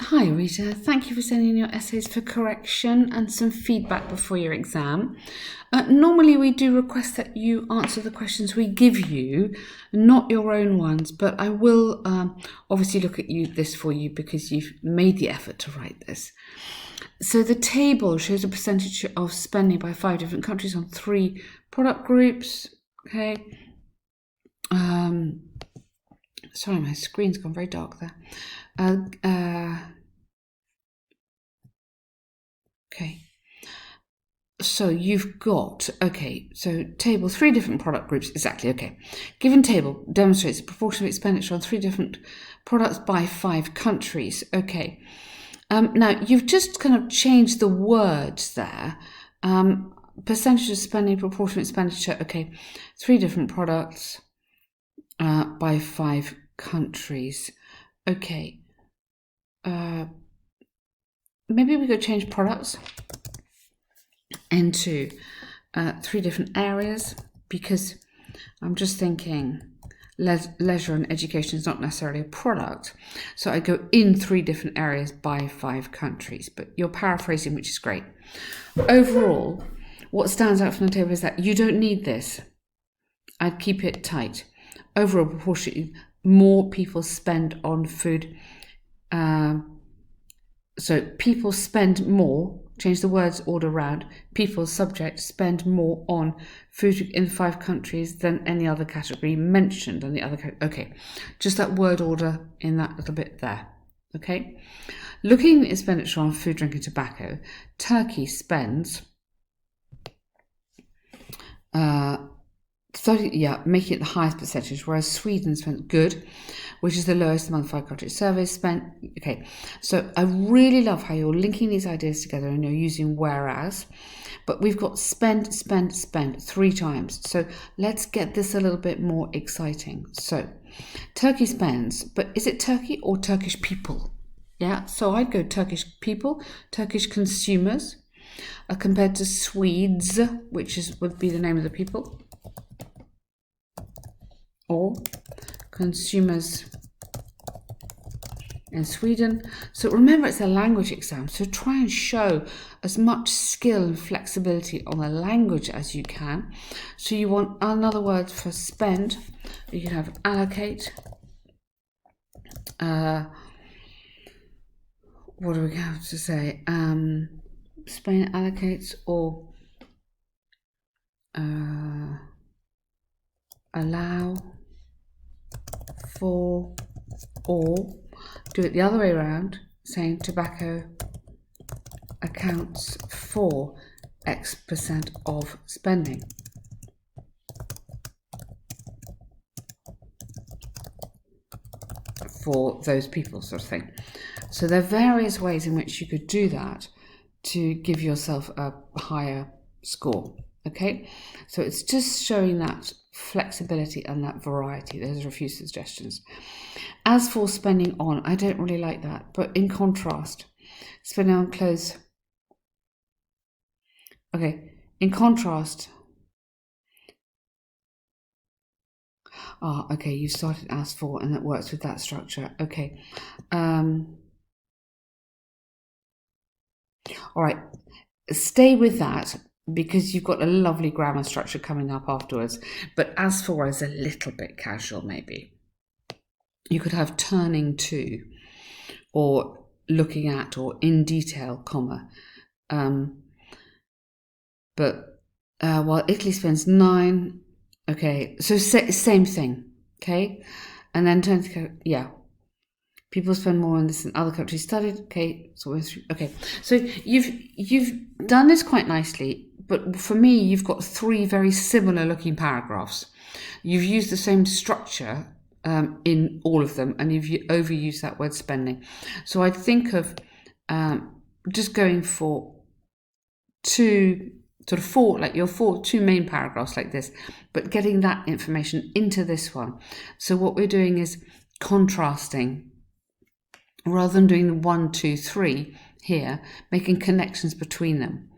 Hi Rita, thank you for sending your essays for correction and some feedback before your exam. Normally we do request that you answer the questions we give you, not your own ones, but I will obviously look at this for you because you've made the effort to write this. So the table shows a percentage of spending by 5 different countries on 3 product groups. Okay. Sorry, my screen's gone very dark there. Okay. So you've got, so table, 3 different product groups, exactly, okay. Given table demonstrates the proportion of expenditure on 3 different products by 5 countries, okay. Now, you've just kind of changed the words there. Percentage of spending, proportion of expenditure, okay. 3 different products by 5 countries, okay. Maybe we could change products into 3 different areas, because I'm just thinking leisure and education is not necessarily a product. So I go in 3 different areas by 5 countries, but you're paraphrasing, which is great. Overall, what stands out from the table is that you don't need this. I'd keep it tight. Overall, proportionately, more people spend on food. So people spend more, change the words order around, people, subject, spend more on food in 5 countries than any other category mentioned on the other category. Okay, just that word order in that little bit there. Okay, looking at expenditure on food, drink and tobacco, Turkey spends 30, making it the highest percentage, whereas Sweden spent good, which is the lowest among 5 countries surveyed, spent. Okay, so I really love how you're linking these ideas together and you're using whereas, but we've got spend 3 times. So let's get this a little bit more exciting. So Turkey spends, but is it Turkey or Turkish people? Yeah, so I'd go Turkish people, Turkish consumers, compared to Swedes, which would be the name of the people, or consumers in Sweden. So remember, it's a language exam, so try and show as much skill and flexibility on the language as you can. So you want another word for spend, you can have allocate. What do we have to say? Spain allocates, or allow for, or do it the other way around, saying tobacco accounts for X% of spending. For those people, sort of thing. So there are various ways in which you could do that to give yourself a higher score. Okay, so it's just showing that flexibility and that variety. Those are a few suggestions. As for spending on, I don't really like that, but in contrast, spending on clothes. Okay, in contrast. Okay, you started as for, and that works with that structure. Okay. All right, stay with that, because you've got a lovely grammar structure coming up afterwards. But as for is a little bit casual, maybe. You could have turning to, or looking at, or in detail, comma. But while Italy spends 9, okay, so same thing, okay? And then turn to, people spend more on this than other countries studied, okay, so you've done this quite nicely. But for me, you've got 3 very similar looking paragraphs. You've used the same structure in all of them, and you've overused that word spending. So I'd think of just going for 2, sort of 4, like your 2 main paragraphs like this, but getting that information into this one. So what we're doing is contrasting, rather than doing the 1, 2, 3 here, making connections between them.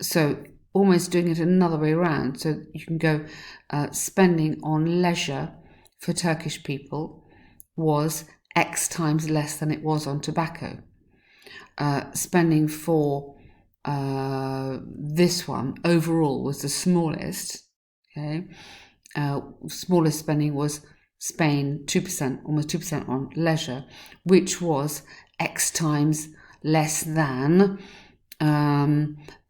So almost doing it another way around. So you can go spending on leisure for Turkish people was X times less than it was on tobacco. spending for this one overall was the smallest. Okay, smallest spending was Spain, 2%, almost 2% on leisure, which was X times less than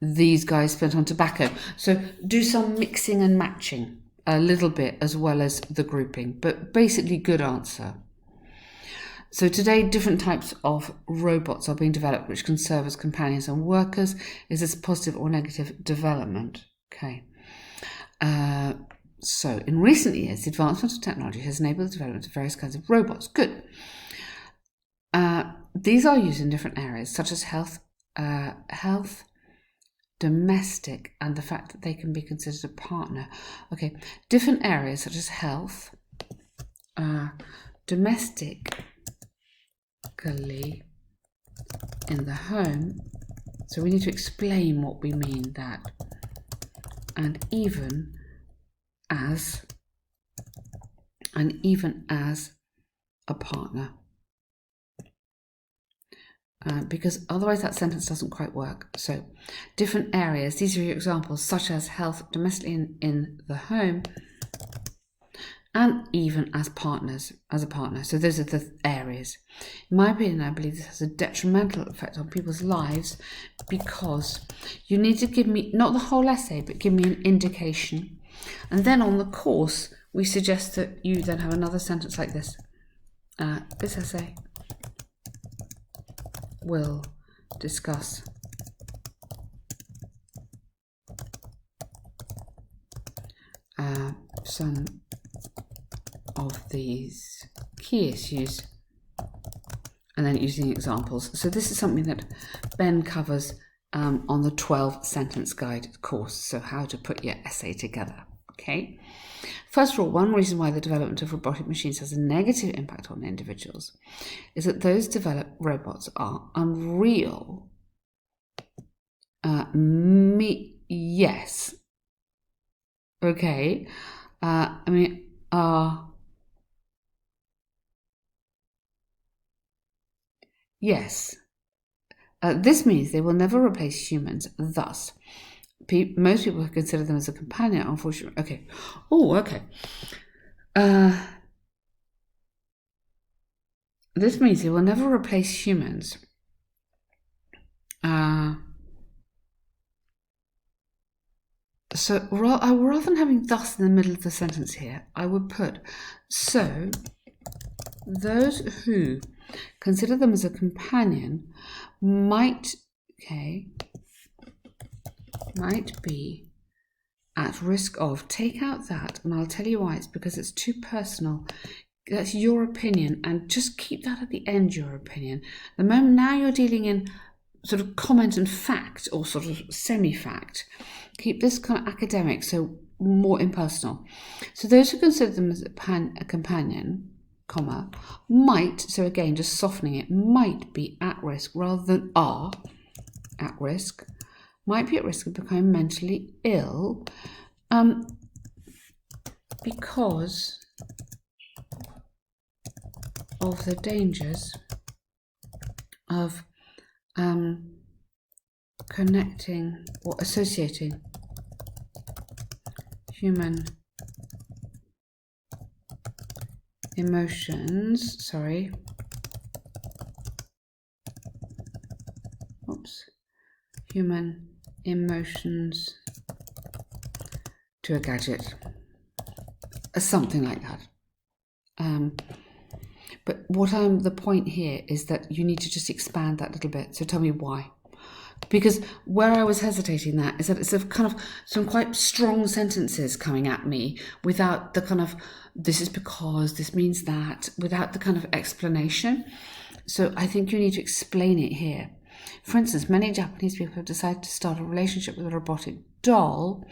these guys spent on tobacco. So do some mixing and matching a little bit as well as the grouping, but basically good answer. So today, different types of robots are being developed which can serve as companions and workers. Is this positive or negative development? Okay. So in recent years, the advancement of technology has enabled the development of various kinds of robots. Good. These are used in different areas, such as health, domestic, and the fact that they can be considered a partner. Okay, different areas such as health, domestically in the home. So we need to explain what we mean that, and even as a partner. Because otherwise that sentence doesn't quite work. So different areas, these are your examples, such as health, domestically in the home, and even as partners, as a partner. So those are the areas. In my opinion, I believe this has a detrimental effect on people's lives because you need to give me, not the whole essay, but give me an indication. And then on the course, we suggest that you then have another sentence like this. This essay will discuss some of these key issues, and then using examples. So this is something that Ben covers on the 12 sentence guide course, so how to put your essay together. Okay. First of all, one reason why the development of robotic machines has a negative impact on individuals is that those developed robots are unreal. Yes. Okay. Yes. This means they will never replace humans. Thus, most people consider them as a companion, unfortunately. Okay. Oh, okay. This means they will never replace humans. So rather than having thus in the middle of the sentence here, I would put, so those who consider them as a companion might be at risk of, take out that, and I'll tell you why. It's because it's too personal. That's your opinion, and just keep that at the end, your opinion. The moment now you're dealing in sort of comment and fact, or sort of semi-fact. Keep this kind of academic, so more impersonal. So those who consider them as a companion, comma, might, so again, just softening it, might be at risk rather than are at risk, might be at risk of becoming mentally ill because of the dangers of connecting or associating human emotions, human emotions to a gadget, something like that. But the point here is that you need to just expand that little bit. So tell me why. Because where I was hesitating that is that it's a kind of some quite strong sentences coming at me without the kind of, this is because, this means that, without the kind of explanation. So I think you need to explain it here. For instance, many Japanese people have decided to start a relationship with a robotic doll.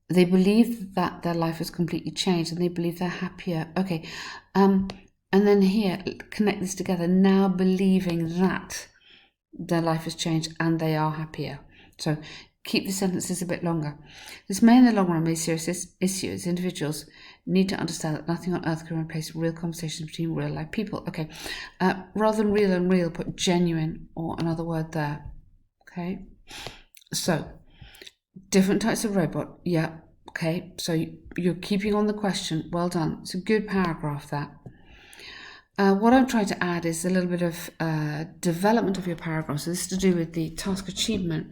They believe that their life has completely changed and they believe they're happier. Okay. And then here, connect this together, now believing that their life has changed and they are happier. So keep the sentences a bit longer. This may in the long run be a serious issue as individuals Need to understand that nothing on earth can replace real conversations between real life people. Okay, rather than real and real, put genuine or another word there. Okay, so different types of robot. Yeah, okay, so you're keeping on the question. Well done. It's a good paragraph, that. What I'm trying to add is a little bit of development of your paragraph. So this is to do with the task achievement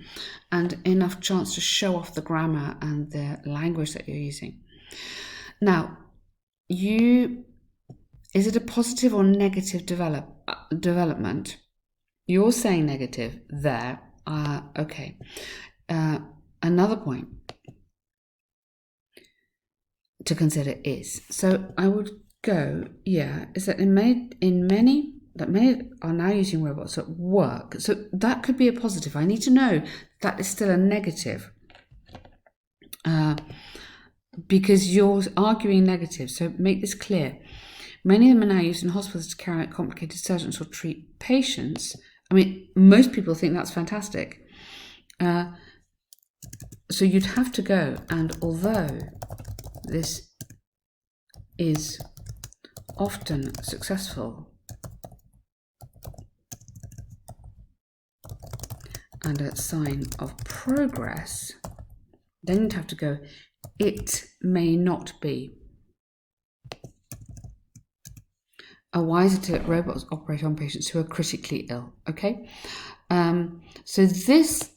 and enough chance to show off the grammar and the language that you're using. Now, is it a positive or negative development? You're saying negative there. Okay. Another point to consider is, so I would go, is that many are now using robots at work. So that could be a positive. I need to know that is still a negative. Because you're arguing negative, so make this clear. Many of them are now used in hospitals to carry out complicated surgeries or treat patients. I mean, most people think that's fantastic. So you'd have to go, and although this is often successful and a sign of progress, then you'd have to go, it may not be. Wiser to let robots operate on patients who are critically ill. Okay, so this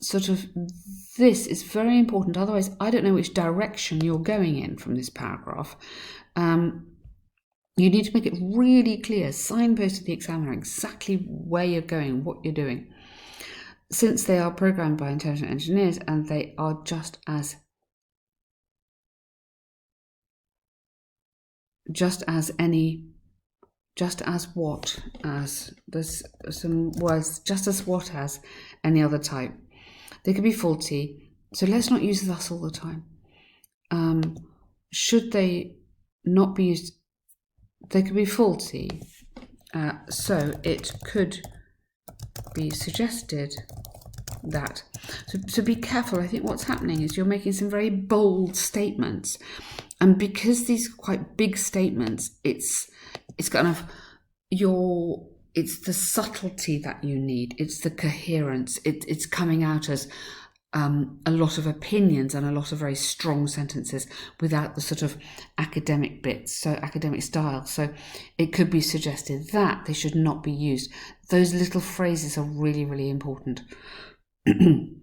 is very important. Otherwise, I don't know which direction you're going in from this paragraph. You need to make it really clear, signpost to the examiner exactly where you're going, what you're doing. Since they are programmed by intelligent engineers and they are just as any other type. They could be faulty, so let's not use thus all the time. Should they not be used, they could be faulty, so it could be suggested that. So be careful. I think what's happening is you're making some very bold statements, and because these are quite big statements, it's kind of it's the subtlety that you need. It's the coherence. It's coming out as a lot of opinions and a lot of very strong sentences without the sort of academic bits, so academic style. So it could be suggested that they should not be used. Those little phrases are really, really important. In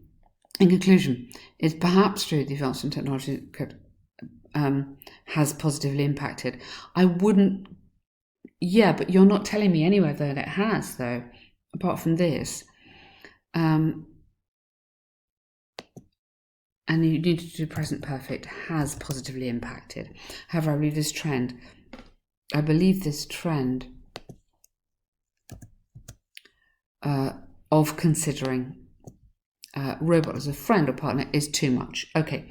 conclusion, it's perhaps true the advancement in technology has positively impacted. I wouldn't. Yeah, but you're not telling me anywhere that it has, though, apart from this. And you need to do present perfect, has positively impacted. However, I believe this trend of considering robot as a friend or partner is too much. Okay,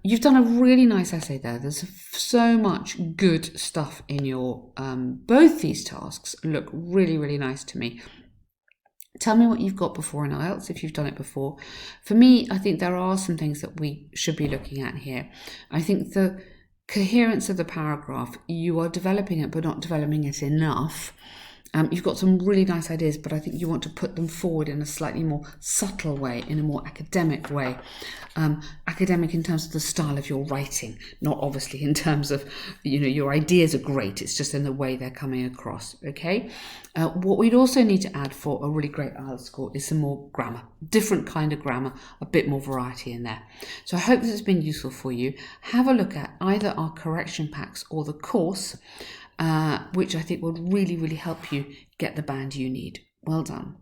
you've done a really nice essay there. There's so much good stuff in your both these tasks look really, really nice to me. Tell me what you've got before in IELTS, if you've done it before. For me, I think there are some things that we should be looking at here. I think the coherence of the paragraph, you are developing it, but not developing it enough. You've got some really nice ideas, but I think you want to put them forward in a slightly more subtle way, in a more academic way. Academic in terms of the style of your writing, not obviously in terms of, your ideas are great. It's just in the way they're coming across, okay? What we'd also need to add for a really great IELTS score is some more grammar, different kind of grammar, a bit more variety in there. So I hope this has been useful for you. Have a look at either our correction packs or the course, which I think would really, really help you get the band you need. Well done.